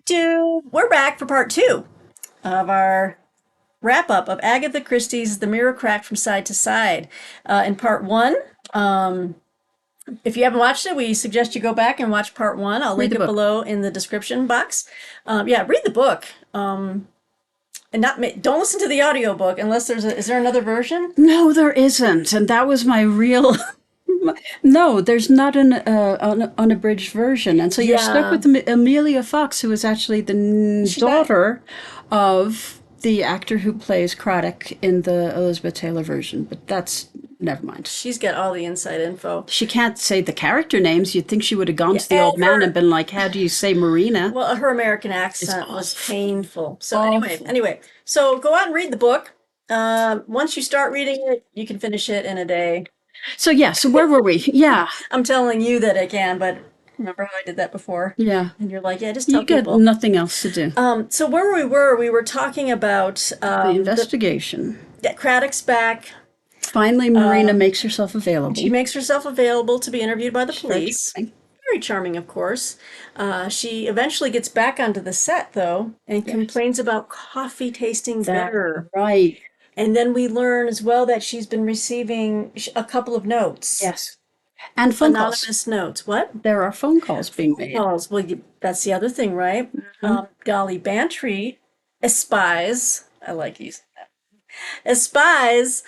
Booktube. We're back for part 2 of our wrap-up of Agatha Christie's The Mirror Cracked from Side to Side. In part 1, if you haven't watched it, we suggest you go back and watch part 1. I'll link it below in the description box. Read the book. And don't listen to the audiobook unless is there another version? No, there isn't. And that was my real... No, there's not an unabridged version. And so you're stuck with Amelia Fox, who is actually the daughter of the actor who plays Craddock in the Elizabeth Taylor version. But that's, never mind. She's got all the inside info. She can't say the character names. You'd think she would have gone to the old man and been like, how do you say Marina? Well, her American accent was painful. So anyway, so go out and read the book. Once you start reading it, you can finish it in a day. So where were we? Yeah. I'm telling you that I can, but remember how I did that before? Yeah. And you're like, just tell people. You got nothing else to do. So where we were talking about... the investigation. Craddock's back. Finally, Marina makes herself available. She makes herself available to be interviewed by the police. Very charming, of course. She eventually gets back onto the set, though, and complains about coffee tasting better. Right. And then we learn as well that she's been receiving a couple of notes. Yes. And phone anonymous notes. What? There are phone calls being made. Calls. Well, that's the other thing, right? Mm-hmm. Golly Bantry espies, I like using that, espies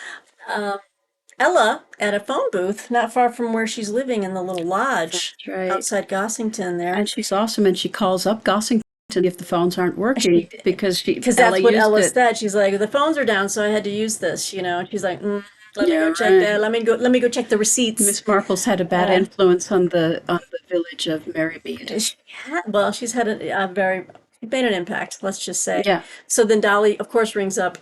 Ella at a phone booth not far from where she's living in the little lodge outside Gossington there. And she's awesome, and she calls up Gossington if the phones aren't working because that's what Ella said. She's like, the phones are down, so I had to use this, And she's like, let me go check that. Let me go check the receipts. Miss Marple's had a bad influence on the village of Marymead. She's had she made an impact, let's just say. Yeah. So then Dolly, of course, rings up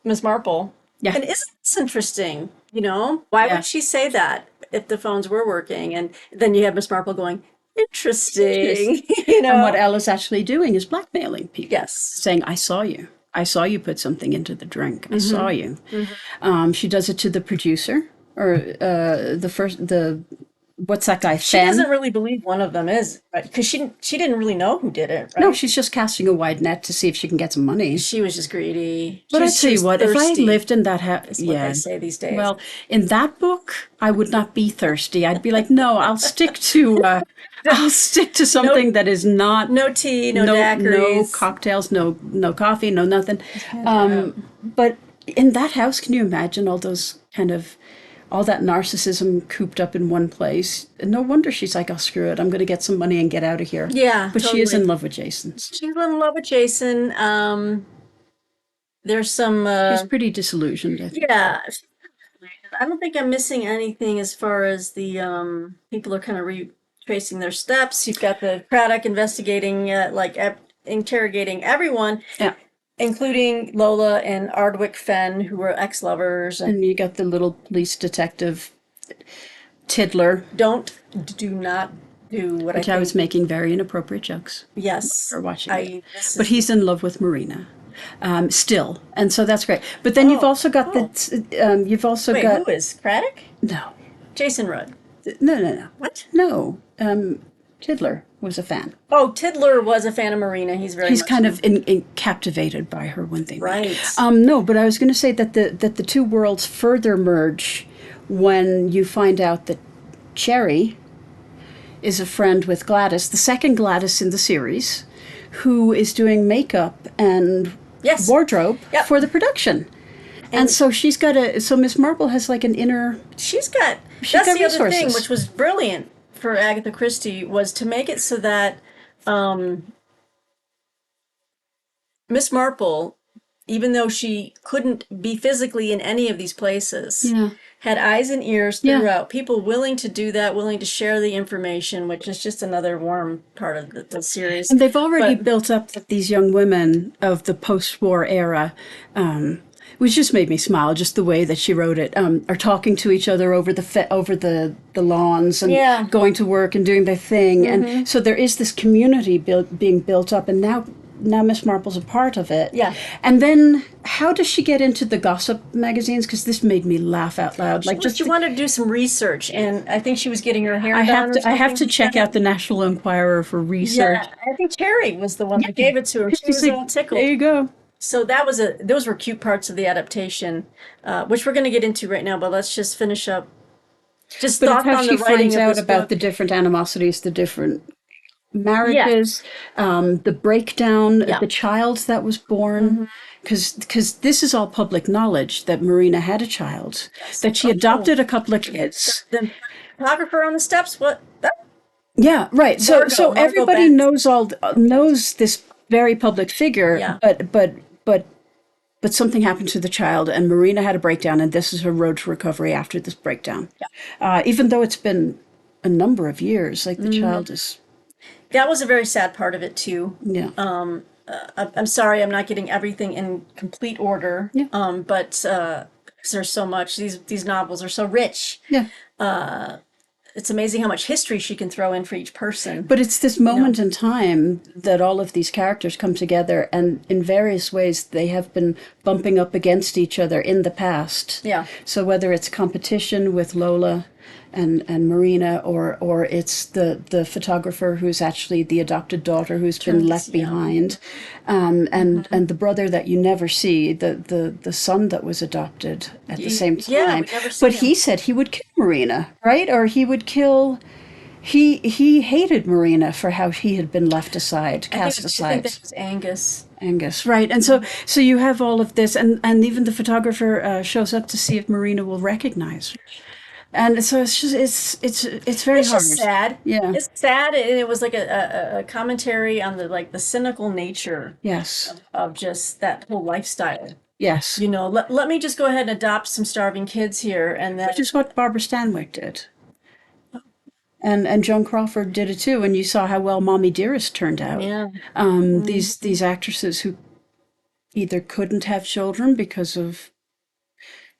Miss Marple. Yeah. And isn't this interesting? Why would she say that if the phones were working? And then you have Miss Marple going, interesting. And what Ella's actually doing is blackmailing people. Yes. Saying, I saw you. I saw you put something into the drink. I saw you. Mm-hmm. She does it to the producer or what's that guy? She doesn't really believe one of them is, right? Because she didn't really know who did it, right? No, she's just casting a wide net to see if she can get some money. She was just greedy. But I tell you what, if I lived in that house, that's what they say these days. Well, in that book, I would not be thirsty. I'd be like, no, I'll stick to something that is not no tea, no daiquiris, no cocktails, no coffee, no nothing. But in that house, can you imagine all those all that narcissism cooped up in one place? And no wonder she's like, oh, screw it. I'm going to get some money and get out of here. Yeah, but totally. She is in love with Jason. She's in love with Jason. There's some... she's pretty disillusioned, I think. Yeah. I don't think I'm missing anything as far as the people are kind of retracing their steps. You've got the Craddock investigating, interrogating everyone. Yeah. Including Lola and Ardwick Fenn, who were ex-lovers. And you got the little police detective, Tiddler. Do not do what Which I was making very inappropriate jokes. Yes. For watching it. But he's in love with Marina. Still. And so that's great. But then you've also got you've also got... Who is? Craddock? No. Jason Rudd. No. What? No. Tiddler was a fan. Oh, Tiddler was a fan of Marina. He's kind of captivated by her when they right. No, but I was going to say that the two worlds further merge when you find out that Cherry is a friend with Gladys, the second Gladys in the series, who is doing makeup and wardrobe for the production. And so she's got so Miss Marple has like an inner... That's the resources. Other thing, which was brilliant for Agatha Christie, was to make it so that Miss Marple, even though she couldn't be physically in any of these places, had eyes and ears throughout. People willing to do that, willing to share the information, which is just another warm part of the series. And they've already built up that these young women of the post-war era, which just made me smile, just the way that she wrote it, are talking to each other over the lawns and going to work and doing their thing. And so there is this community being built up. And now now Miss Marple's a part of it. Yeah. And then how does she get into the gossip magazines? Because this made me laugh out loud. She wanted to do some research, and I think she was getting her hair I done. have to check out the National Enquirer for research. Yeah, I think Cherry was the one that gave it to her. She was all tickled. There you go. So those were cute parts of the adaptation, which we're going to get into right now. But let's just finish up. Just thoughts on the writing of this book. She finds out about the different animosities, the different marriages, the breakdown, the child that was born, because this is all public knowledge that Marina had a child, that she adopted a couple of kids. The photographer on the steps. What? Yeah, right. So everybody knows this very public figure, but something happened to the child, and Marina had a breakdown, and this is her road to recovery after this breakdown. Yeah. Even though it's been a number of years, like the child is. That was a very sad part of it too. Yeah. I'm sorry, I'm not getting everything in complete order. Yeah. But there's so much. These novels are so rich. Yeah. It's amazing how much history she can throw in for each person. But it's this moment in time that all of these characters come together, and in various ways they have been bumping up against each other in the past. Yeah. So whether it's competition with Lola and Marina, or it's the photographer who's actually the adopted daughter who's been left behind, and the brother that you never see, the son that was adopted at the same time. Yeah, we never see but him. He said he would kill Marina, right? Or he would kill. He hated Marina for how he had been left aside, cast aside. I think that was Angus. Angus, right? And so you have all of this, and even the photographer shows up to see if Marina will recognize her. And so it's just it's very hard. It's sad. Yeah, it's sad, and it was like a commentary on the cynical nature. Yes. Of just that whole lifestyle. Yes. You know, let me just go ahead and adopt some starving kids here, and then which is what Barbara Stanwyck did. And Joan Crawford did it too, and you saw how well Mommy Dearest turned out. Yeah. These actresses who either couldn't have children because of.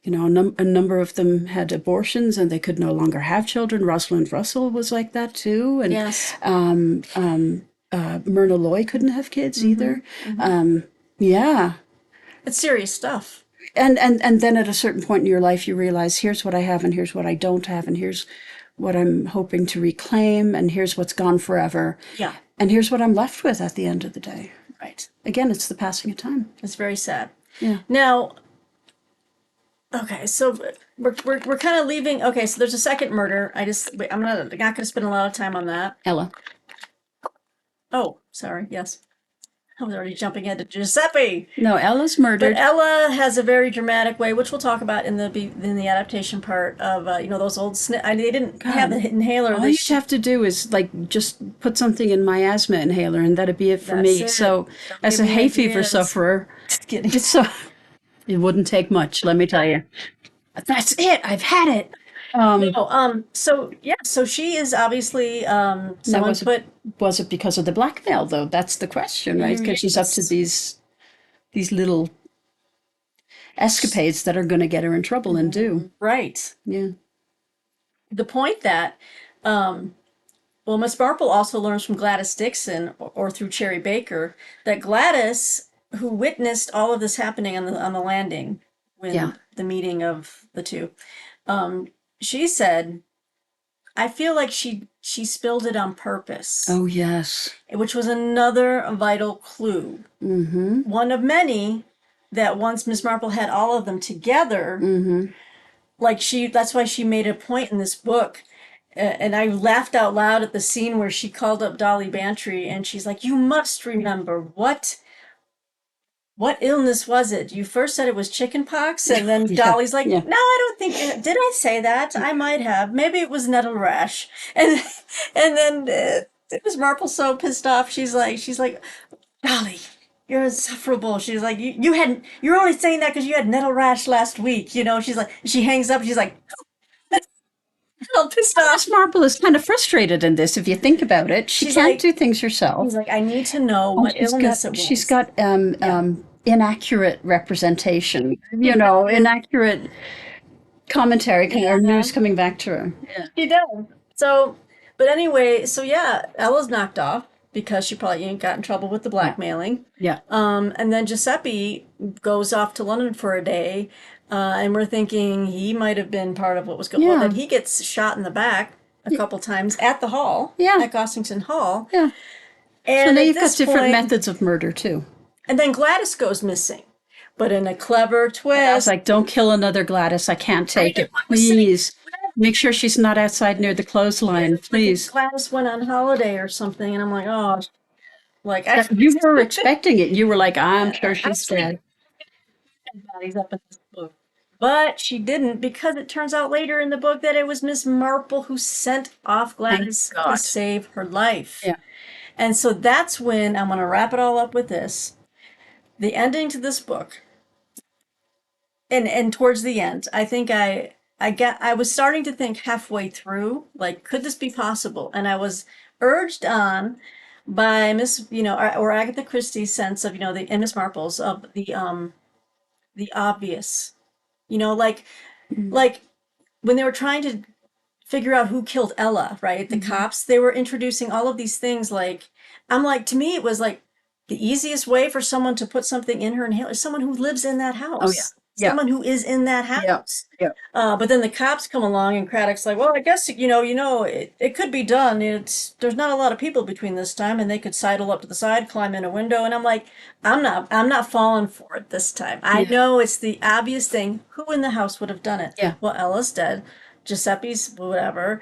A number of them had abortions and they could no longer have children. Rosalind Russell was like that too. And yes. Myrna Loy couldn't have kids either. Yeah. It's serious stuff. And then at a certain point in your life, you realize, here's what I have and here's what I don't have and here's what I'm hoping to reclaim and here's what's gone forever. Yeah. And here's what I'm left with at the end of the day. Right. Again, it's the passing of time. It's very sad. Yeah. Now, okay, so we're kind of leaving. Okay, so there's a second murder. I'm not going to spend a lot of time on that. Ella. Oh, sorry. Yes, I was already jumping ahead to Giuseppe. No, Ella's murdered. But Ella has a very dramatic way, which we'll talk about in the adaptation part of those old they didn't have the inhaler. All you have to do is just put something in my asthma inhaler, and that'd be it for me. So, as a hay fever sufferer, just kidding. It wouldn't take much, let me tell you. That's it. I've had it. So she is obviously was it because of the blackmail though? That's the question, right? Because she's up to these little escapades that are going to get her in trouble and do. Right. Yeah. The point that Miss Marple also learns from Gladys Dixon or through Cherry Baker that Gladys, who witnessed all of this happening on the landing when the meeting of the two, she said, I feel like she spilled it on purpose. Oh, yes. Which was another vital clue. Mm-hmm. One of many that once Miss Marple had all of them together, that's why she made a point in this book. And I laughed out loud at the scene where she called up Dolly Bantry and she's like, you must remember what illness was it? You first said it was chickenpox, and then Dolly's like, no, I don't think, did I say that? I might have. Maybe it was nettle rash. And then Miss Marple's so pissed off. She's like, Dolly, you're insufferable. She's like, you're only saying that because you had nettle rash last week. She's like, she hangs up. She's like, all pissed off. Miss Marple is kind of frustrated in this, if you think about it. She can't do things herself. She's like, I need to know what illness it was. She's got inaccurate representation, inaccurate commentary or news coming back to her. Yeah. She does. So, but anyway, Ella's knocked off. because she probably got in trouble with the blackmailing. Yeah. And then Giuseppe goes off to London for a day, and we're thinking he might have been part of what was going on. Well, then he gets shot in the back a couple times at the hall, at Gossington Hall. Yeah. And so now at you've got this different point, methods of murder too. And then Gladys goes missing. But in a clever twist. And I was like, don't kill another Gladys. I can't take it. Please. Make sure she's not outside near the clothesline, please. Gladys went on holiday or something, and I'm like, oh, like you were expecting it. You were like, I'm sure she's dead. Bodies up in this book. But she didn't, because it turns out later in the book that it was Miss Marple who sent off Gladys to save her life. Yeah. And so that's when I'm going to wrap it all up with this. The ending to this book, and towards the end, I think I was starting to think halfway through, like, could this be possible? And I was urged on by Miss, or Agatha Christie's sense of, and Miss Marple's of the obvious, like when they were trying to figure out who killed Ella, right? The cops, they were introducing all of these things. Like, I'm like, to me, it was like the easiest way for someone to put something in her inhaler is someone who lives in that house. Oh, yeah. Someone who is in that house. Yeah. But then the cops come along, and Craddock's like, well, I guess, it could be done. There's not a lot of people between this time, and they could sidle up to the side, climb in a window. And I'm like, I'm not falling for it this time. I know it's the obvious thing. Who in the house would have done it? Yeah. Well, Ella's dead. Giuseppe's whatever.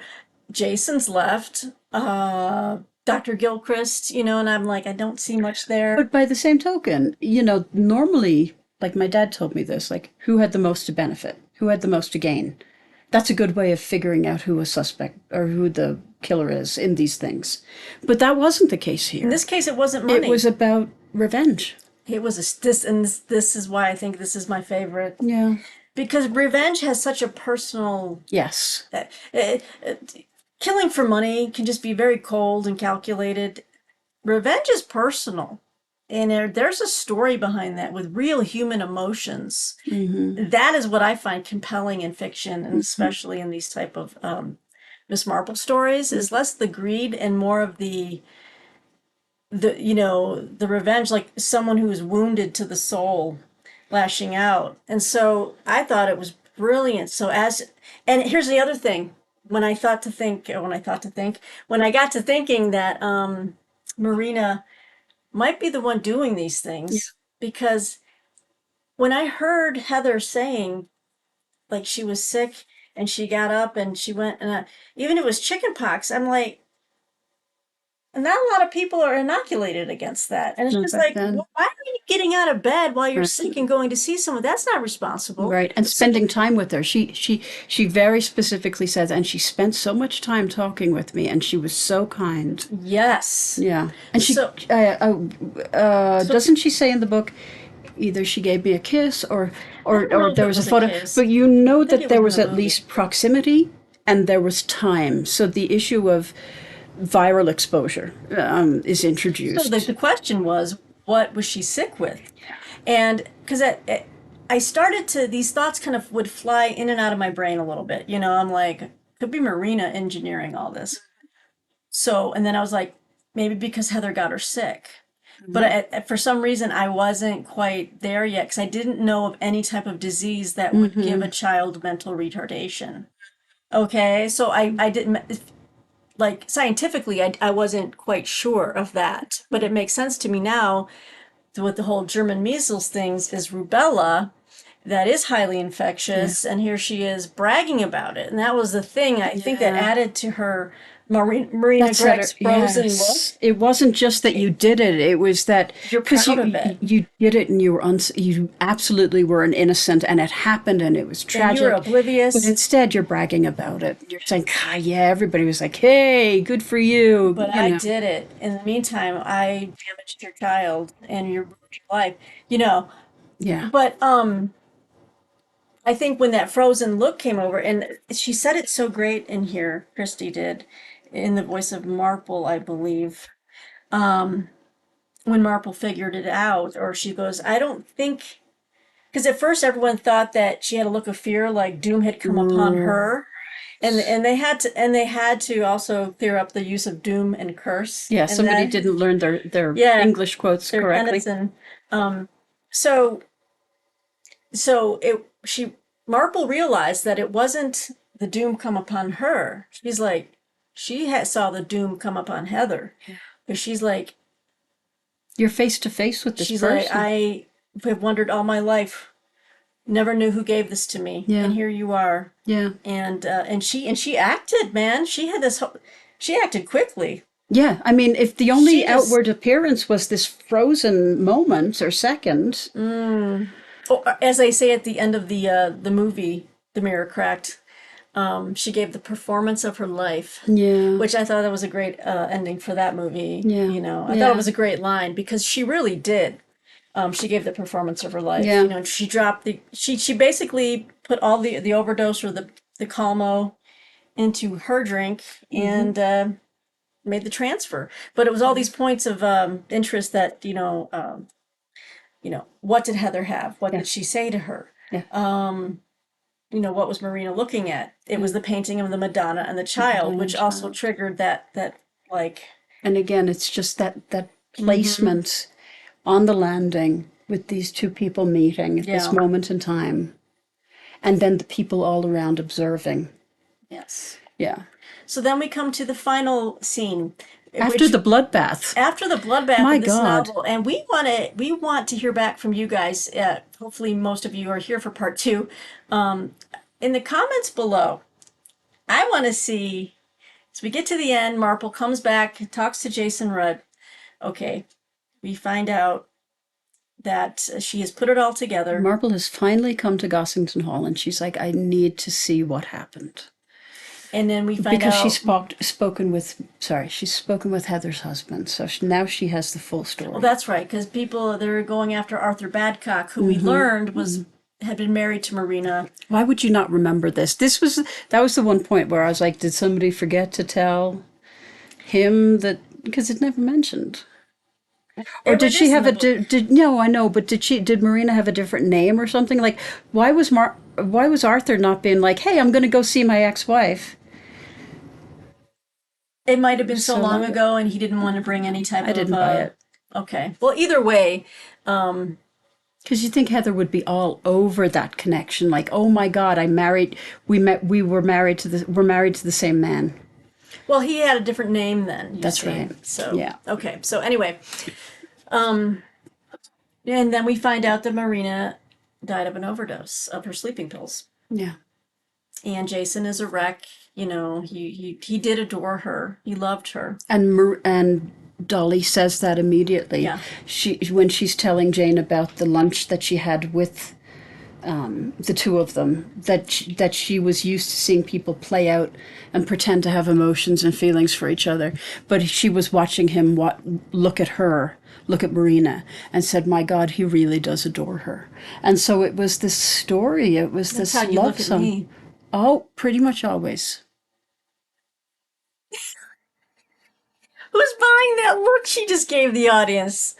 Jason's left. Dr. Gilchrist, and I'm like, I don't see much there. But by the same token, normally, like my dad told me this, like, who had the most to benefit? Who had the most to gain? That's a good way of figuring out who a suspect or who the killer is in these things. But that wasn't the case here. In this case, it wasn't money. It was about revenge. It was this is why I think this is my favorite. Yeah. Because revenge has such a personal... Yes. Killing for money can just be very cold and calculated. Revenge is personal. And there's a story behind that with real human emotions. That is what I find compelling in fiction, and especially in these type of Miss Marple stories, is less the greed and more of the revenge, like someone who is wounded to the soul, lashing out. And so I thought it was brilliant. And here's the other thing. When I got to thinking that Marina might be the one doing these things, because when I heard Heather saying, like, she was sick and she got up and she went, and even if it was chickenpox, I'm like, not a lot of people are inoculated against that. And it's just like, well, why are you getting out of bed while you're sick and going to see someone? That's not responsible. Right. And spending time with her. She very specifically says, and she spent so much time talking with me, and she was so kind. Yes. Yeah. And doesn't she say in the book, either she gave me a kiss or there was a photo, but that there was at least proximity and there was time. So the issue of viral exposure is introduced. So the question was, what was she sick with? And because I started to, these thoughts kind of would fly in and out of my brain a little bit. I'm like, could be Marina engineering all this. So, and then I was like, maybe because Heather got her sick. But for some reason, I wasn't quite there yet, because I didn't know of any type of disease that would give a child mental retardation. Okay, so I didn't... Like, scientifically, I wasn't quite sure of that, but it makes sense to me now with the whole German measles things is rubella that is highly infectious, and here she is bragging about it. And that was the thing, I think, that added to her Marina Greg's frozen look. It wasn't just that you did it; it was that you're proud of it. You did it, and you absolutely were an innocent, and it happened, and it was tragic. And you were oblivious. But instead, you're bragging about it. You're saying, everybody was like, "Hey, good for you." But I did it. In the meantime, I damaged your child and your life. Yeah. But I think when that frozen look came over, and she said it so great in here, Christie did, in the voice of Marple, I believe, when Marple figured it out, or she goes, I don't think, because at first everyone thought that she had a look of fear, like doom had come upon her, And they had to also clear up the use of doom and curse. Yeah, and somebody that, didn't learn their English quotes their correctly. tenets so she Marple realized that it wasn't the doom come upon her. She's like, saw the doom come upon Heather. Yeah. But she's like, you're face to face with this she's person. like, I have wondered all my life, never knew who gave this to me, and here you are. Yeah. And she acted, man. She acted quickly. Yeah, I mean, if the only outward appearance was this frozen moment or second. As they say at the end of the movie, The Mirror Cracked, she gave the performance of her life. Yeah. Which I thought that was a great ending for that movie. Yeah. I thought it was a great line because she really did. She gave the performance of her life. Yeah. She dropped she basically put all the overdose or the Calmo into her drink and made the transfer. But it was all these points of interest that, what did Heather have? What did she say to her? Yeah. What was Marina looking at? It was the painting of the Madonna and the child, which also triggered that like. And again, it's just that placement on the landing with these two people meeting at this moment in time. And then the people all around observing. Yes. Yeah. So then we come to the final scene. After the bloodbath. After the bloodbath in this God. novel. And we want to hear back from you guys. Hopefully most of you are here for part 2. In the comments below, I want to see, as we get to the end, Marple comes back, talks to Jason Rudd. Okay, we find out that she has put it all together. Marple has finally come to Gossington Hall, and she's like, I need to see what happened. And then we find because out she's spoken with Heather's husband, so now she has the full story. Well, that's right, because they're going after Arthur Badcock, who we learned had been married to Marina. Why would you not remember this? That was the one point where I was like, did somebody forget to tell him that, because it never mentioned. Or did she have no, I know, but did Marina have a different name or something? Like, why was Arthur not being like, hey, I'm going to go see my ex-wife? It might have been so long ago, and he didn't want to bring any type of. I didn't buy it. Okay. Well, either way, because you think Heather would be all over that connection, like, oh my God, we're married to the same man. Well, he had a different name then. That's right. So yeah. Okay. So anyway, and then we find out that Marina died of an overdose of her sleeping pills. Yeah. And Jason is a wreck. He did adore her. He loved her. And Dolly says that immediately. Yeah. When she's telling Jane about the lunch that she had with the two of them, that she was used to seeing people play out and pretend to have emotions and feelings for each other, but she was watching him look at Marina, and said, my God, he really does adore her. And so it was this story. It was this love song. That's how you look at me. Oh, pretty much always. Who's buying that look she just gave the audience?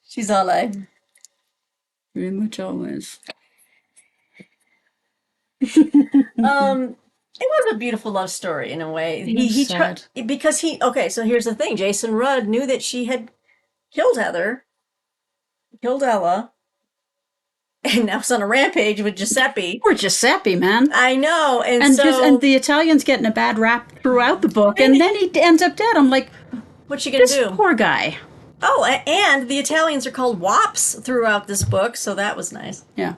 She's all like, pretty much always. It was a beautiful love story in a way. So here's the thing. Jason Rudd knew that she had killed Heather, killed Ella, and now it's on a rampage with Giuseppe. Poor Giuseppe, man. I know. And the Italian's getting a bad rap throughout the book, and then he ends up dead. I'm like, what's she going to do? This poor guy. Oh, and the Italians are called wops throughout this book, so that was nice. Yeah.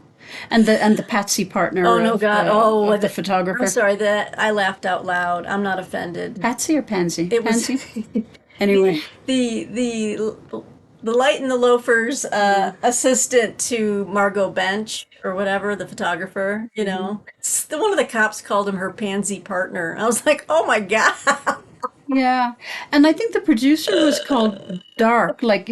And the Patsy partner. Oh no, God! The photographer. I'm sorry that I laughed out loud. I'm not offended. Patsy or Pansy? It was Pansy. Anyway, the Light in the Loafers assistant to Margot Bench or whatever, the photographer. One of the cops called him her pansy partner. I was like, oh my God. Yeah, and I think the producer was called Dark, like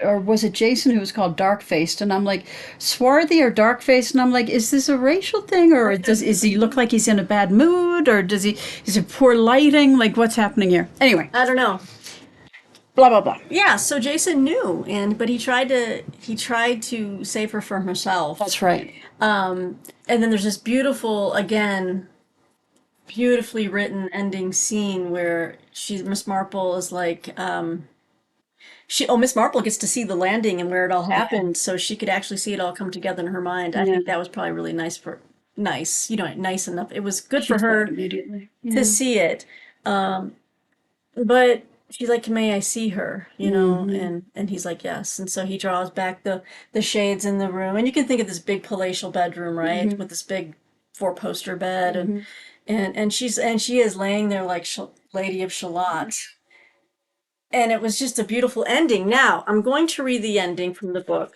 or was it Jason who was called Dark Faced? And I'm like, swarthy or dark faced? And I'm like, is this a racial thing, or is he look like he's in a bad mood, or is it poor lighting? Like, what's happening here? Anyway, I don't know. Blah blah blah. Yeah, so Jason knew, but he tried to save her from herself. That's right. And then there's this beautiful again. beautifully written ending scene where Miss Marple is like, Miss Marple gets to see the landing and where it all happened, so she could actually see it all come together in her mind. I think that was probably really nice, nice enough. It was good She for saw it her immediately. to see it. But she's like, "May I see her?" And he's like, "Yes." And so he draws back the shades in the room, and you can think of this big palatial bedroom, right, with this big four-poster bed, and she is laying there like Lady of Shalott. And it was just a beautiful ending. Now, I'm going to read the ending from the book,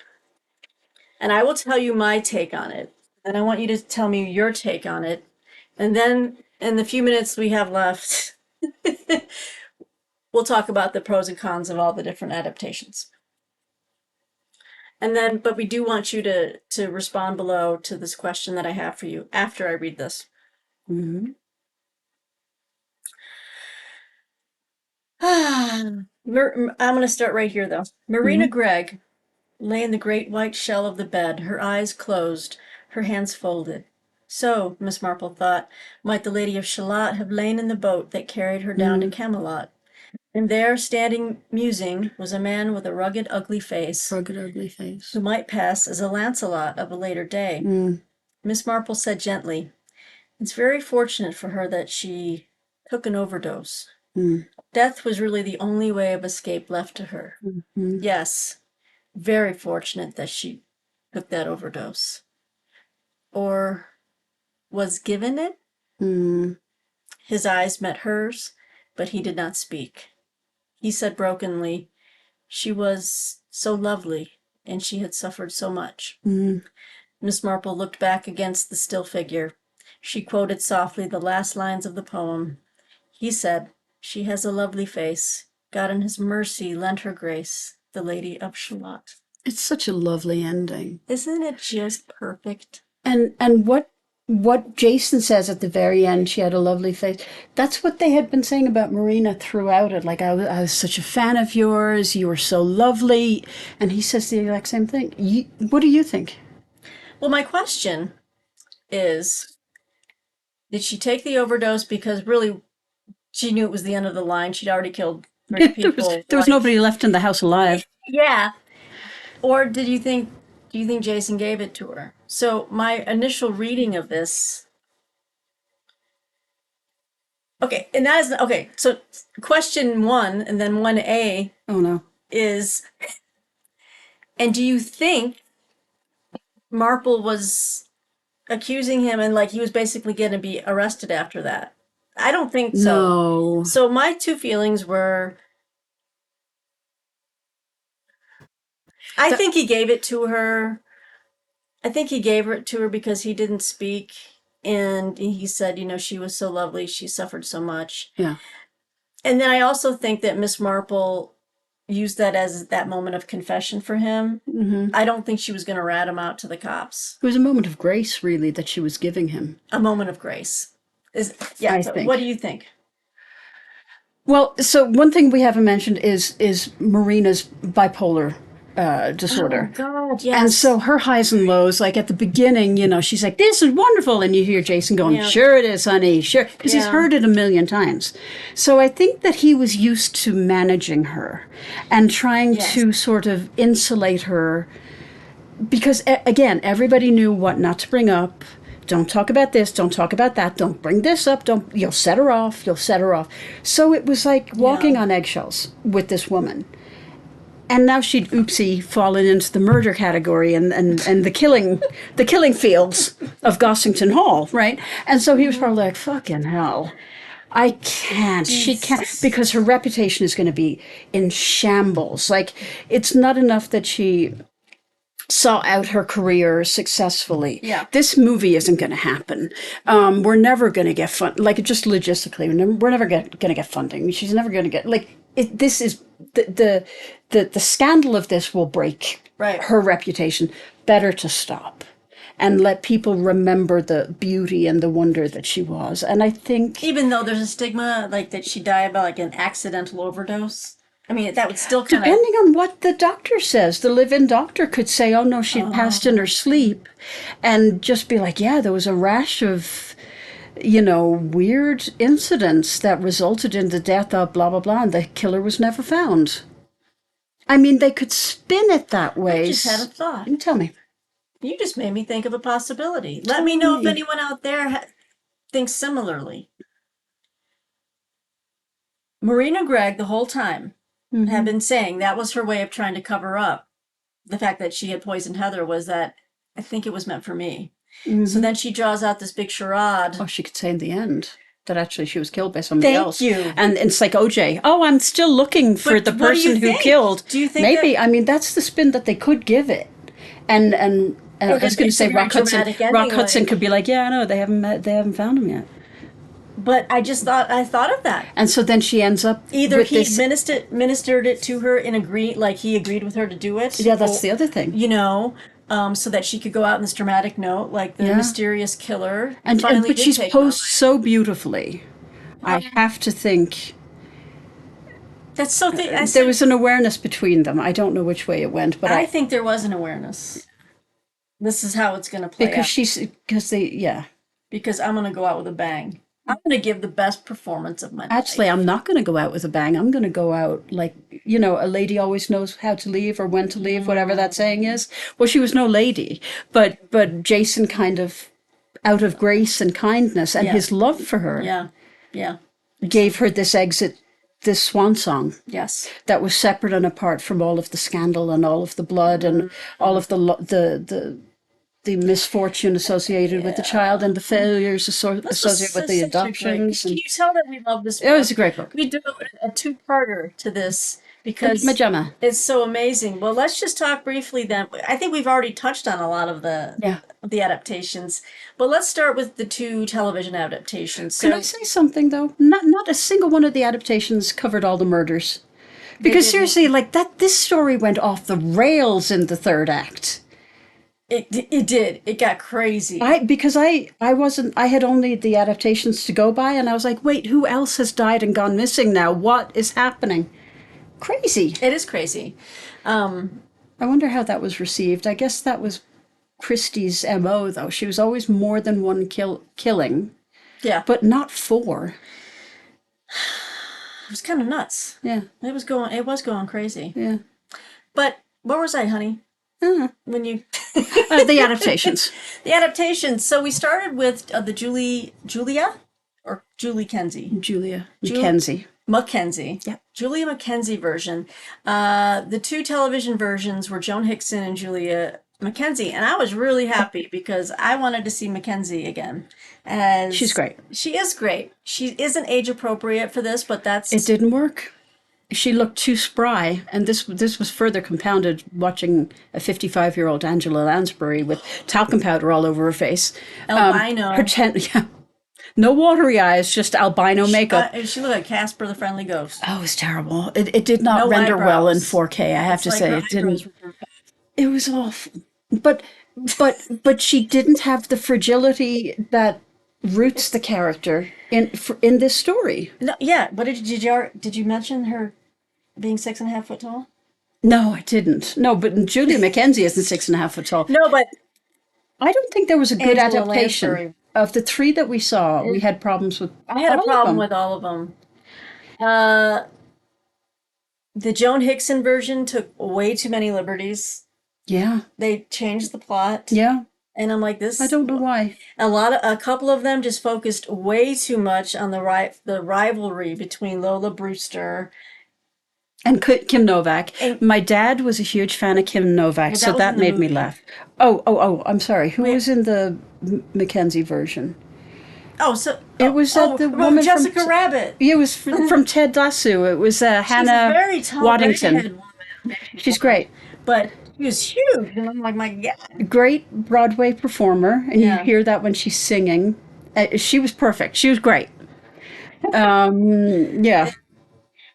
and I will tell you my take on it. And I want you to tell me your take on it. And then, in the few minutes we have left, we'll talk about the pros and cons of all the different adaptations. And then, but we do want you to respond below to this question that I have for you after I read this. Mm-hmm. I'm going to start right here, though. Marina Gregg lay in the great white shell of the bed, her eyes closed, her hands folded. So, Miss Marple thought, might the Lady of Shalott have lain in the boat that carried her down to Camelot. And there, standing musing, was a man with a rugged, ugly face, who might pass as a Lancelot of a later day. Miss Marple said gently, "It's very fortunate for her that she took an overdose. Death was really the only way of escape left to her. Yes, very fortunate that she took that overdose. Or was given it?" His eyes met hers, but he did not speak. He said brokenly, "She was so lovely, and she had suffered so much." Miss Marple looked back against the still figure. She quoted softly the last lines of the poem. He said, "She has a lovely face. God in his mercy lent her grace, the Lady of Shalott." It's such a lovely ending. Isn't it just perfect? And what Jason says at the very end, she had a lovely face. That's what they had been saying about Marina throughout it. Like, I was such a fan of yours. You were so lovely. And he says the exact same thing. What do you think? Well, my question is, did she take the overdose because really she knew it was the end of the line? She'd already killed 3 people. There was nobody left in the house alive. Yeah. Or do you think Jason gave it to her? So my initial reading of this. Okay, and that is okay. So question 1 and then 1A. Oh no. Is, and do you think Marple was accusing him and like he was basically going to be arrested after that? I don't think so. No. So my 2 feelings were, I think he gave it to her. I think he gave it to her because he didn't speak. And he said, she was so lovely. She suffered so much. Yeah. And then I also think that Miss Marple used that as that moment of confession for him. I don't think she was going to rat him out to the cops. It was a moment of grace, really, that she was giving him. A moment of grace. I think. What do you think? Well, so one thing we haven't mentioned is Marina's bipolar disorder. Oh, God, yes. And so her highs and lows, like at the beginning, she's like, "This is wonderful." And you hear Jason going, "Sure it is, honey, sure." Because he's heard it a million times. So I think that he was used to managing her and trying to sort of insulate her. Because, again, everybody knew what not to bring up. Don't talk about this. Don't talk about that. Don't bring this up. You'll set her off. You'll set her off. So it was like walking on eggshells with this woman. And now she'd fallen into the murder category and the killing fields of Gossington Hall, right? And so he was probably like, "Fucking hell. I can't. She can't," because her reputation is going to be in shambles. Like, it's not enough that she saw out her career successfully. Yeah. This movie isn't going to happen. We're never going to get like, just logistically, we're never going to get funding. She's never going to get, like, this is the scandal of this will break her reputation. Better to stop and let people remember the beauty and the wonder that she was. And I think, even though there's a stigma like that she died by like an accidental overdose, I mean, that would still kind of... Depending on what the doctor says, the live-in doctor could say, "Oh, no, she'd passed in her sleep," and just be like, "Yeah, there was a rash of weird incidents that resulted in the death of blah, blah, blah, and the killer was never found. I mean, they could spin it that way. I just had a thought. Tell me. You just made me think of a possibility. Let me know if anyone out there thinks similarly. Marina Gregg, the whole time, had been saying that was her way of trying to cover up the fact that she had poisoned Heather, was that I think it was meant for me. So then she draws out this big charade. Oh, she could say in the end that actually she was killed by somebody else. Thank you. And it's like OJ. Oh, I'm still looking for the person who killed. Do you think maybe? I mean, that's the spin that they could give it. And I was going to say Rock Hudson could be like, yeah, no, they haven't found him yet. But I thought of that. And so then she ends up either he ministered it to her like he agreed with her to do it. Yeah, that's the other thing. So that she could go out in this dramatic note, like the mysterious killer. But she's posed so beautifully. I have to think. That's so. There was an awareness between them. I don't know which way it went, but I think there was an awareness. This is how it's going to play out. Because I'm going to go out with a bang. I'm going to give the best performance of my life. Actually, I'm not going to go out with a bang. I'm going to go out like, a lady always knows how to leave or when to leave, whatever that saying is. Well, she was no lady, but Jason kind of, out of grace and kindness and his love for her, gave her this exit, this swan song. Yes. That was separate and apart from all of the scandal and all of the blood and all of the misfortune associated with the child and the failures associated with the adoptions. Can you tell that we love this book? It was a great book. We do a two-parter to this because it's so amazing. Well, let's just talk briefly then. I think we've already touched on a lot of the adaptations, but let's start with the two television adaptations. Can I say something, though? Not a single one of the adaptations covered all the murders. Because seriously, this story went off the rails in the third act. It did. It got crazy. Because I had only the adaptations to go by, and I was like, wait, who else has died and gone missing now? What is happening? Crazy. It is crazy. I wonder how that was received. I guess that was Christie's MO, though. She was always more than one killing. Yeah. But not four. It was kind of nuts. Yeah. It was going crazy. Yeah. But where was I, honey? When you the adaptations. The adaptations. So we started with the Julie Kenzie. Julia Mackenzie. Mackenzie. Yeah. Julia Mackenzie version. The two television versions were Joan Hickson and Julia Mackenzie, and I was really happy because I wanted to see Mackenzie again. She's great. She is great. She isn't age appropriate for this, but it didn't work. She looked too spry, and this was further compounded watching a 55-year-old Angela Lansbury with talcum powder all over her face. Albino. No watery eyes, just albino makeup. She looked like Casper the Friendly Ghost. Oh, it was terrible. It did not render well in 4K, I have to say. It didn't. It was awful. But she didn't have the fragility that roots the character in this story. No, yeah, but did you mention her being 6.5 foot tall? No, I didn't. No, but Julia Mackenzie isn't 6.5 foot tall. No, but I don't think there was a good adaptation. Lansbury. Of the three that we saw, we had problems with. I had a problem with all of them. The Joan Hickson version took way too many liberties. Yeah, they changed the plot. Yeah. And I'm like, this. I don't know why. A couple of them just focused way too much on the rivalry between Lola Brewster and Kim Novak. My dad was a huge fan of Kim Novak, so that made me laugh. Oh! I'm sorry. Who was in the Mackenzie version? It was the woman Jessica Rabbit. It was from Ted Lasso. It was Hannah very tall, Waddington. She's great, but. She was huge, and I'm like, my God. Great Broadway performer, and you hear that when she's singing. She was perfect. She was great. Yeah.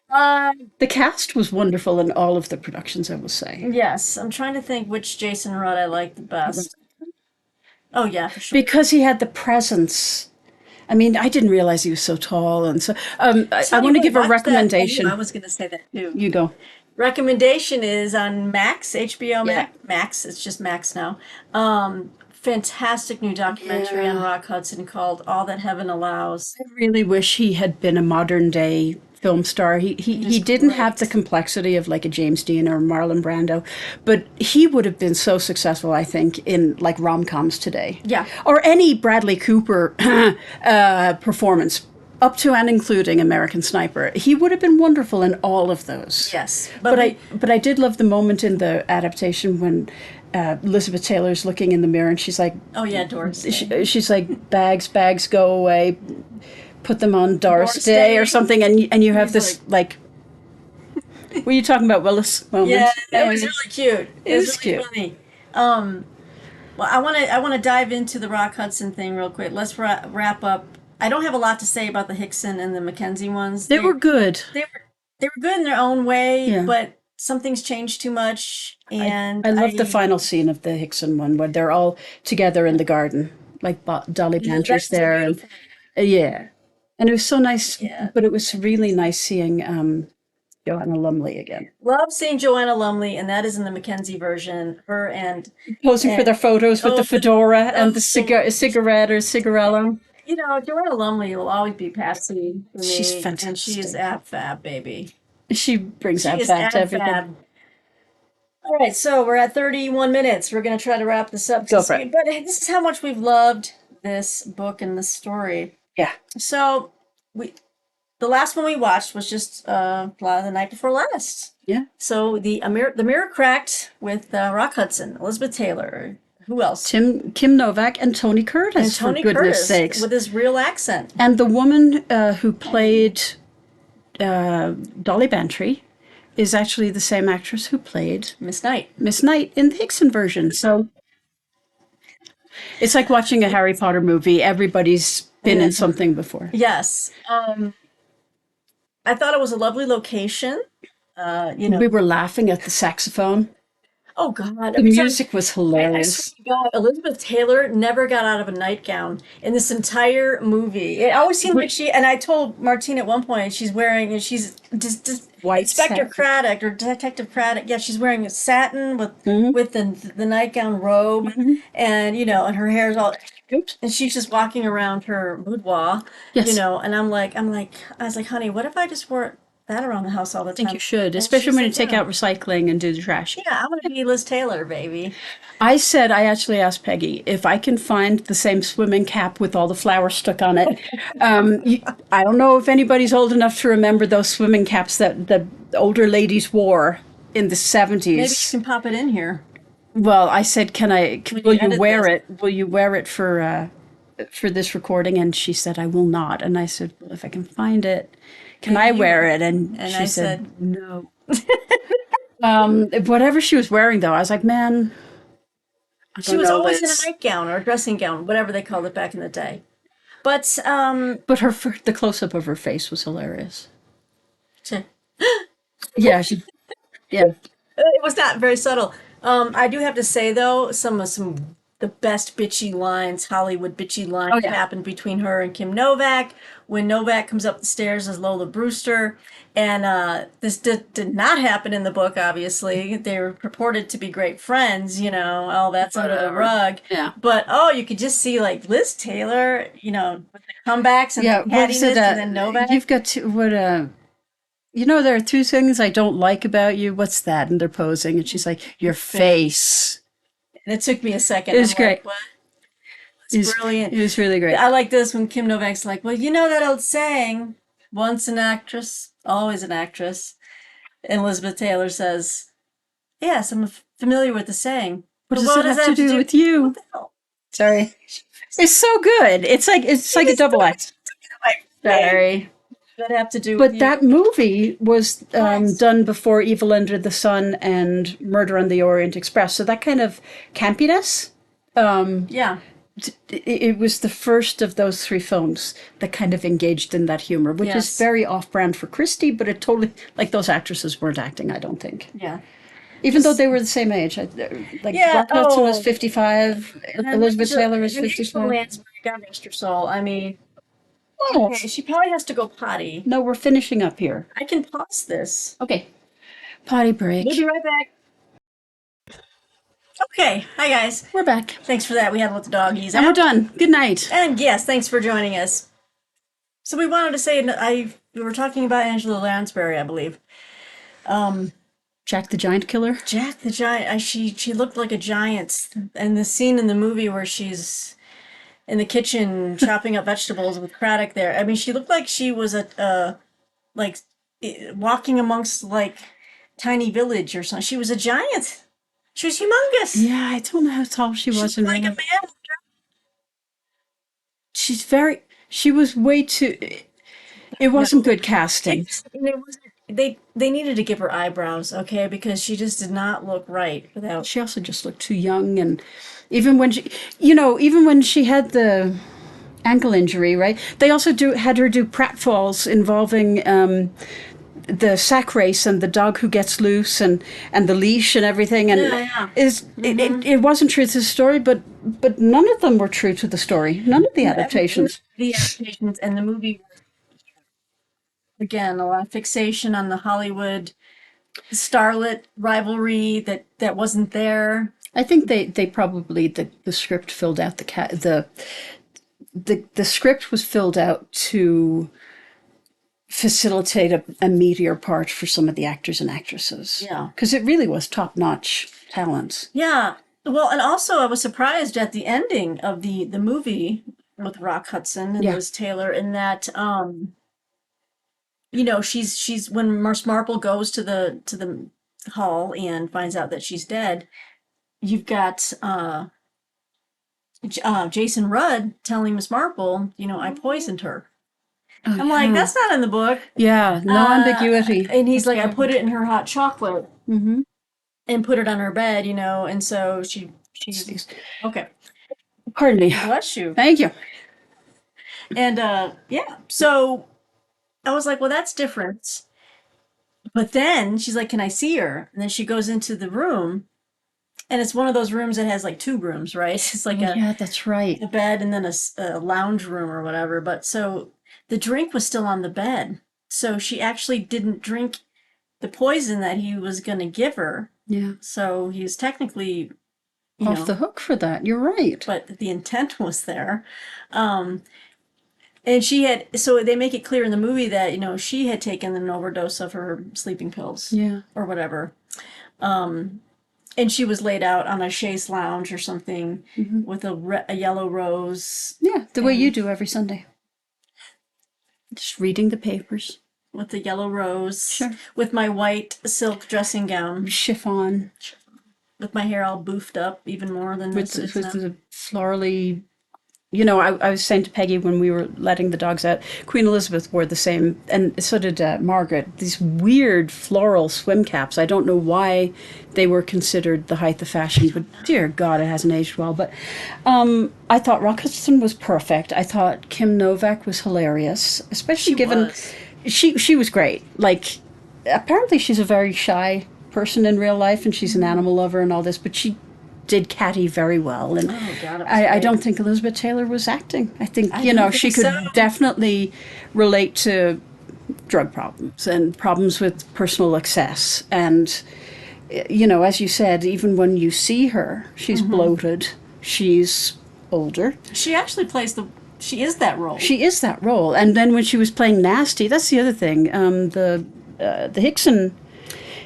The cast was wonderful in all of the productions, I will say. Yes, I'm trying to think which Jason Rudd I liked the best. Oh, yeah, for sure. Because he had the presence. I mean, I didn't realize he was so tall, and so I want to give a recommendation. I was going to say that too. You go. Recommendation is on Max, HBO Max. It's just Max now. fantastic new documentary on Rock Hudson called All That Heaven Allows. I really wish he had been a modern day film star. He didn't have the complexity of like a James Dean or Marlon Brando, but he would have been so successful, I think, in like rom-coms today. Yeah. Or any Bradley Cooper performance, up to and including American Sniper. He would have been wonderful in all of those. Yes. But I did love the moment in the adaptation when Elizabeth Taylor's looking in the mirror and she's like, oh yeah, Doris Day. She's like, bags go away, put them on Doris Day or something, and you have this like what are you talking about, Willis moment? Yeah, it was really cute. It was really cute. funny. Well, I want to dive into the Rock Hudson thing real quick. Let's wrap up. I don't have a lot to say about the Hickson and the Mackenzie ones. They were good. They were good in their own way, Yeah. but some things changed too much. And I love the final scene of the Hickson one where they're all together in the garden, like Dolly Bantry's there, and yeah, and it was so nice. Yeah. But it was really nice seeing Joanna Lumley again. Love seeing Joanna Lumley, and that is in the Mackenzie version. Her and posing for their photos with the fedora and the cigarette or cigarello. You know, Joanna Lumley will always be Patsy for me. She's fantastic. And she is ab-fab, baby. She brings ab-fab to everything. All right, so we're at 31 minutes. We're going to try to wrap this up. Go for it. But this is how much we've loved this book and this story. Yeah. So the last one we watched was just the night before last. Yeah. So the Mirror Cracked with Rock Hudson, Elizabeth Taylor. Who else? Kim Novak and Tony Curtis, and Tony for goodness Curtis, sakes. with his real accent. And the woman who played Dolly Bantry is actually the same actress who played Miss Knight in the Hickson version. So it's like watching a Harry Potter movie. Everybody's been in something before. Yes. I thought it was a lovely location. We were laughing at the saxophone. Oh, God. The music was hilarious. God, Elizabeth Taylor never got out of a nightgown in this entire movie. It always seemed like and I told Martine at one point, she's just white Inspector satin. Craddock or Detective Craddock. Yeah, she's wearing a satin with the nightgown robe and, and her hair's all... Oops. And she's just walking around her boudoir, Yes. and I was like, honey, what if I just wore that around the house all the time? I think you should, especially when you take out recycling and do the trash. Yeah, I want to be Liz Taylor, baby. I actually asked Peggy if I can find the same swimming cap with all the flowers stuck on it. I don't know if anybody's old enough to remember those swimming caps that the older ladies wore in the 70s. Maybe you can pop it in here. Well, I said, will you wear this? it? Will you wear it for this recording? And she said, I will not. And I said, well, if I can find it, can I wear it? And she I said no. Whatever she was wearing, though, I was like, man, she was always in a nightgown or a dressing gown, whatever they called it back in the day. But the close up of her face was hilarious. Yeah, yeah. It was not very subtle. I do have to say though, some the best bitchy lines, Hollywood bitchy lines, happened between her and Kim Novak when Novak comes up the stairs as Lola Brewster. And this did not happen in the book, obviously. They were purported to be great friends, all that's under the rug. Yeah. But, you could just see, like, Liz Taylor, with the comebacks and the cattiness, and then Novak. You've got there are two things I don't like about you. What's that? And they're posing, and she's like, your face. And it took me a second. It was great. Like, what? It's brilliant. It was really great. I like this when Kim Novak's like, well, you know that old saying, once an actress, always an actress. And Elizabeth Taylor says, yes, I'm familiar with the saying. What does it have to do with you? What the hell? Sorry. It's so good. It's like a double act. Sorry. That have to do but with you. That movie was done before Evil Under the Sun and Murder on the Orient Express. So that kind of campiness. It was the first of those three films that kind of engaged in that humor, which is very off-brand for Christie, but it totally, like, those actresses weren't acting, I don't think. Yeah. Even though they were the same age. Rock Hudson was 55, Elizabeth Taylor was 55. God rest her soul. I mean, okay, she probably has to go potty. No, we're finishing up here. I can pause this. Okay. Potty break. We'll be right back. Okay, hi guys. We're back. Thanks for that. We had to let the doggies And we're out. done. Good night. And yes, thanks for joining us. So we wanted to say, we were talking about Angela Lansbury, I believe. Jack the Giant Killer. Jack the Giant. She looked like a giant. And the scene in the movie where she's in the kitchen chopping up vegetables with Craddock there. I mean, she looked like she was like walking amongst like tiny village or something. She was a giant. She was humongous. Yeah, I don't know how tall she was in like real a life. man. She was way too, it wasn't good casting. They needed to give her eyebrows, okay, because she just did not look right without. She also just looked too young, and even when even when she had the ankle injury, right? They also had her do pratfalls involving the sack race and the dog who gets loose and the leash and everything. And Yeah. it wasn't true to the story, but none of them were true to the story. None of the adaptations. The adaptations and the movie, again, a lot of fixation on the Hollywood starlet rivalry that wasn't there. I think they probably the script filled out the script was filled out to facilitate a meatier part for some of the actors and actresses. Yeah. Because it really was top-notch talent. Yeah. Well, and also I was surprised at the ending of the movie with Rock Hudson and Liz Taylor in that she's when Miss Marple goes to the hall and finds out that she's dead, you've got Jason Rudd telling Miss Marple, I poisoned her. I'm like, that's not in the book. Yeah, no ambiguity. And he's like, I put it in her hot chocolate and put it on her bed, and so she's okay. Pardon me. Bless you. Thank you. And yeah, so I was like, well, that's different. But then she's like, can I see her? And then she goes into the room, and it's one of those rooms that has like two rooms, right? It's like yeah, that's right. A bed and then a lounge room or whatever. But so the drink was still on the bed. So she actually didn't drink the poison that he was going to give her. Yeah. So he was technically off the hook for that. You're right. But the intent was there. And so they make it clear in the movie that, she had taken an overdose of her sleeping pills. Yeah. Or whatever. And she was laid out on a chaise lounge or something with a yellow rose. Yeah, the way you do every Sunday. Just reading the papers. With the yellow rose. Sure. With my white silk dressing gown. Chiffon. With my hair all boofed up even more than with the florally. I was saying to Peggy when we were letting the dogs out, Queen Elizabeth wore the same, and so did Margaret, these weird floral swim caps. I don't know why they were considered the height of fashion, but dear God, it hasn't aged well. But I thought Rock Hudson was perfect. I thought Kim Novak was hilarious, especially given she was great. Like, apparently she's a very shy person in real life, and she's an animal lover and all this, but she did Catty very well, and I don't think Elizabeth Taylor was acting. I think she could definitely relate to drug problems and problems with personal excess, and as you said, even when you see her, she's bloated, she's older. She actually she is that role. She is that role, and then when she was playing Nasty, that's the other thing. The Hickson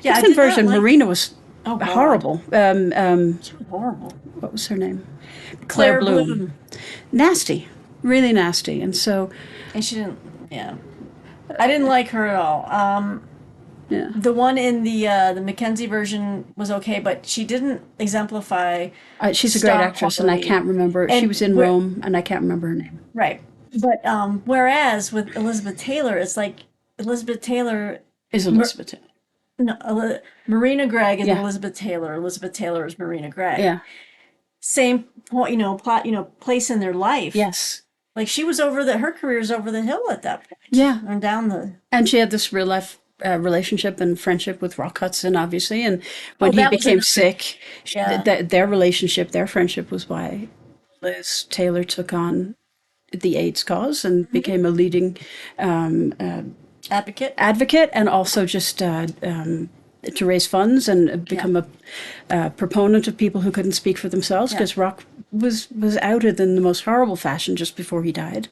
version, Marina was. Oh, horrible. She was horrible. What was her name? Claire Bloom. Nasty. Really nasty. And so... And she didn't... Yeah. I didn't like her at all. Yeah. The one in the Mackenzie version was okay, but she didn't exemplify... she's a great actress, and I can't remember... she was in Rome, and I can't remember her name. Right. But whereas with Elizabeth Taylor, it's like Elizabeth Taylor... Is Elizabeth Taylor. No, Marina Gregg is Elizabeth Taylor. Elizabeth Taylor is Marina Gregg. Yeah. Same point, place in their life. Yes. Like she was her career's over the hill at that point. Yeah. And down the... And she had this real life relationship and friendship with Rock Hudson, obviously. And when he became sick, their relationship, their friendship was why Liz Taylor took on the AIDS cause and became a leading... advocate, and also just to raise funds and become a proponent of people who couldn't speak for themselves, because Rock was outed in the most horrible fashion just before he died.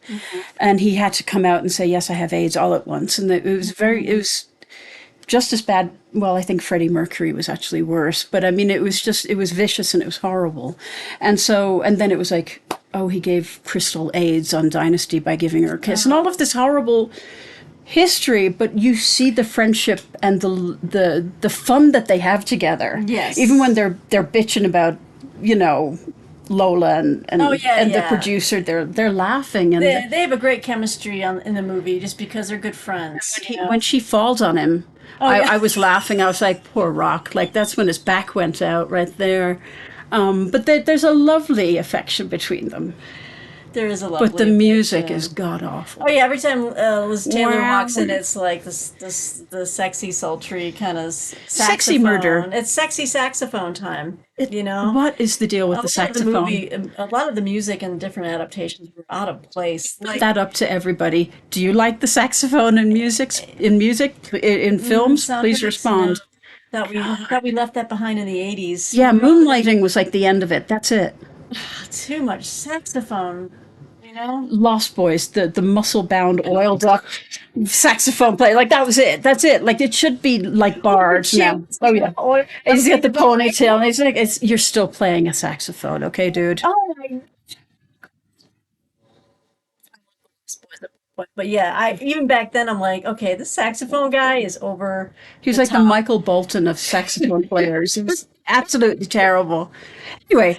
And he had to come out and say, yes, I have AIDS, all at once. And it was just as bad. Well, I think Freddie Mercury was actually worse, but I mean, it was vicious and it was horrible. And then it was like, oh, he gave Crystal AIDS on Dynasty by giving her a kiss, and all of this horrible history. But you see the friendship and the fun that they have together. Yes. Even when they're bitching about, Lola and the producer, they're laughing, and they have a great chemistry in the movie just because they're good friends. When she falls on him, I was laughing. I was like, poor Rock. Like, that's when his back went out right there. But there's a lovely affection between them. There is a lovely But the music is god-awful. Oh, yeah, every time Liz Taylor walks in, it's like the sexy, sultry kind of saxophone. Sexy murder. It's sexy saxophone time, What is the deal with the saxophone? A lot of the music and different adaptations were out of place. Put that up to everybody. Do you like the saxophone in films? Please respond. Thought we left that behind in the 80s. Yeah, Moonlighting was like the end of it. That's it. Too much saxophone, Lost Boys, the muscle-bound, oiled-up saxophone player. Like, that was it. That's it. Like, it should be like bards now. Oh, yeah. He's got the ponytail, and he's like, you're still playing a saxophone, okay, dude? Oh, but yeah, even back then, I'm like, okay, this saxophone guy is over. He was like the Michael Bolton of saxophone players. He was absolutely terrible. Anyway,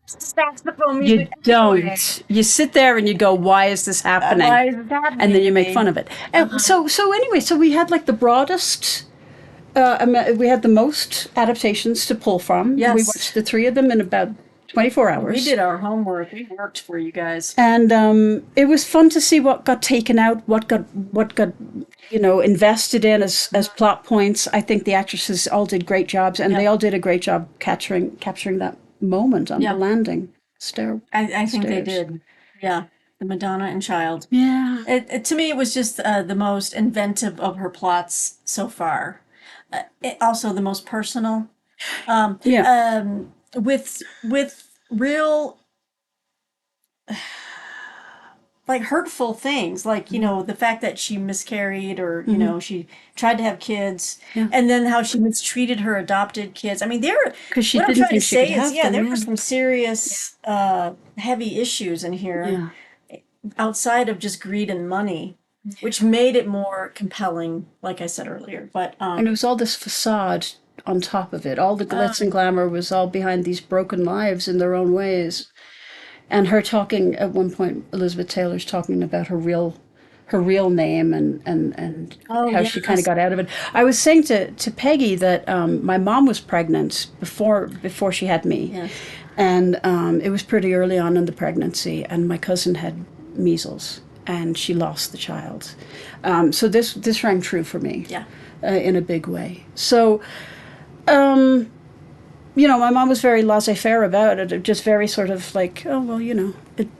saxophone music. You don't. You sit there and you go, why is this happening? Why is this happening? And then you make fun of it. So we had like the broadest, we had the most adaptations to pull from. Yes. We watched the 3 of them in about 24 hours. We did our homework. We worked for you guys. And it was fun to see what got taken out, what got invested in as plot points. I think the actresses all did great jobs, and they all did a great job capturing that moment on the landing stair. I think they did. Yeah. The Madonna and Child. Yeah. To me, it was just the most inventive of her plots so far. Also the most personal. With real like hurtful things, like the fact that she miscarried, or she tried to have kids, and then how she mistreated her adopted kids. I mean, because she didn't think she could have them. There were some serious heavy issues in here outside of just greed and money, which made it more compelling, like I said earlier. But and it was all this facade on top of it. All the glitz and glamour was all behind these broken lives in their own ways. And her talking at one point, Elizabeth Taylor's talking about her real name and how she kind of got out of it. I was saying to Peggy that my mom was pregnant before she had me. Yes. And it was pretty early on in the pregnancy, and my cousin had measles, and she lost the child. So this rang true for me in a big way. So my mom was very laissez-faire about it, just very sort of like, oh, well,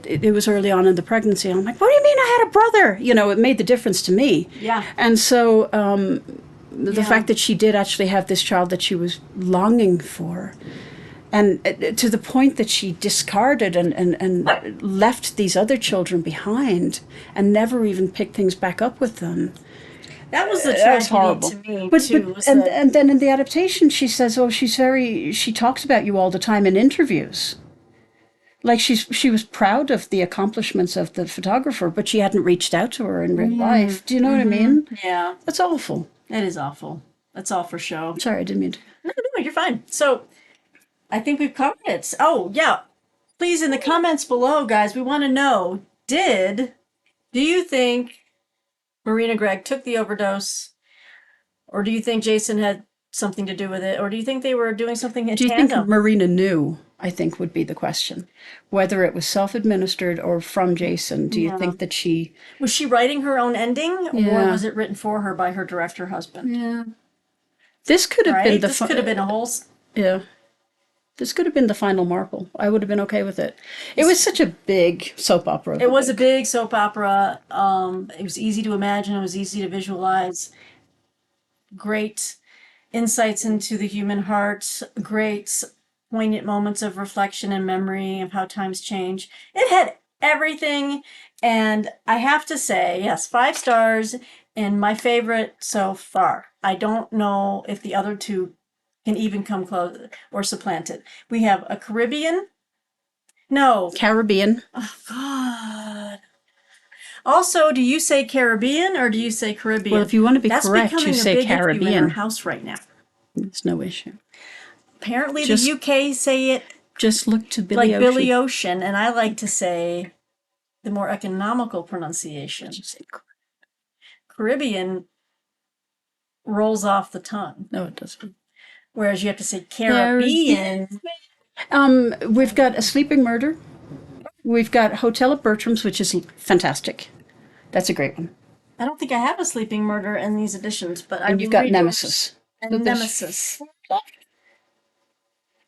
it was early on in the pregnancy. And I'm like, what do you mean I had a brother? It made the difference to me. Yeah. And so the fact that she did actually have this child that she was longing for, and to the point that she discarded and left these other children behind and never even picked things back up with them. That was the tragedy to me, too. And then in the adaptation, she says, oh, she talks about you all the time in interviews. Like she was proud of the accomplishments of the photographer, but she hadn't reached out to her in real life. Do you know what I mean? Yeah. That's awful. It is awful. That's all for show. Sorry, I didn't mean to. No, you're fine. So I think we've covered it. Oh, yeah. Please, in the comments below, guys, we want to know, do you think Marina Gregg took the overdose, or do you think Jason had something to do with it, or do you think they were doing something in tandem? Do you think Marina knew, I think would be the question. Whether it was self-administered or from Jason, do you think that she... Was she writing her own ending, or was it written for her by her director husband? Yeah. This could have been This could have been a whole... Yeah. This could have been the final Marple. I would have been okay with it. It was such a big soap opera. It was a big soap opera. It was easy to imagine. It was easy to visualize. Great. insights into the human heart, great poignant moments of reflection and memory of how times change. It had everything, and I have to say, yes, 5 stars and my favorite so far. I don't know if the other two can even come close or supplant it. We have a Caribbean. No. Caribbean. Oh, God. Also, do you say Caribbean or do you say Caribbean? Well, if you want to be That's correct, you say becoming a big issue in Caribbean. our house right now. There's no issue. Apparently, Just- the UK say it Just look to Billy like Ocean. Billy Ocean, and I like to say the more economical pronunciation. Caribbean rolls off the tongue, No, it doesn't. whereas you have to say Caribbean. We've got A Sleeping Murder. We've got Hotel at Bertram's, which is fantastic. That's a great one. I don't think I have A Sleeping Murder in these editions, but And you've got Nemesis. And So there's- Nemesis.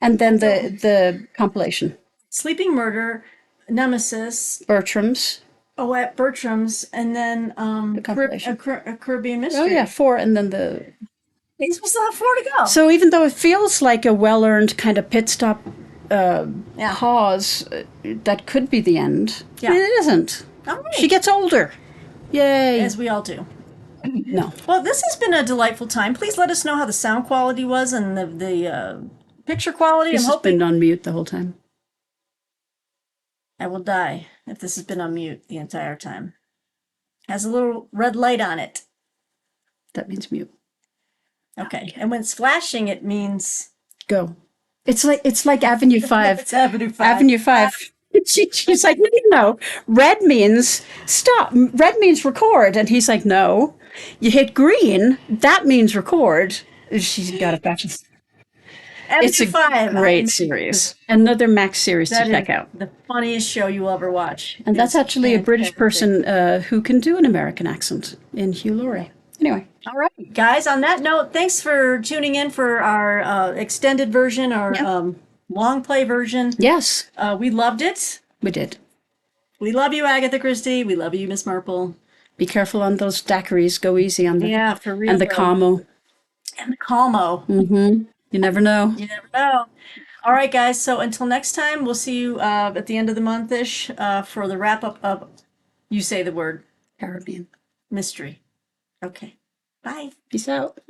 And then the compilation. Sleeping Murder, Nemesis, Bertram's. Oh, at Bertram's, and then compilation. a Caribbean Mystery. Oh yeah, 4, and then the. He's supposed to have 4 to go. So even though it feels like a well-earned kind of pit stop pause, that could be the end. Yeah. It isn't. All right. She gets older. Yay. As we all do. No. Well, this has been a delightful time. Please let us know how the sound quality was and the picture quality. This I'm has hoping been on mute the whole time. I will die if this has been on mute the entire time. Has a little red light on it. That means mute. Okay. And when it's flashing, it means Go. It's like Avenue 5. it's Avenue 5. Avenue 5. She's like, no. Red means stop. Red means record. And he's like, no. You hit green. That means record. She's got it back. Avenue It's a 5. great series. Another Max series to check out. The funniest show you will ever watch. And that's It's actually a British fantastic. person who can do an American accent in Hugh Laurie. Anyway. All right, guys, on that note, thanks for tuning in for our extended version, our long play version. Yes, We loved it. we did. We love you, Agatha Christie. We love you, Miss Marple. Be careful on those daiquiris. Go easy on them. Yeah, for real. And the Como. And the Calmo. Mm-hmm. You never know. You never know. All right, guys. So until next time, we'll see you at the end of the month-ish for the wrap-up of You Say the Word Caribbean. Mystery. Okay. Bye. Peace out.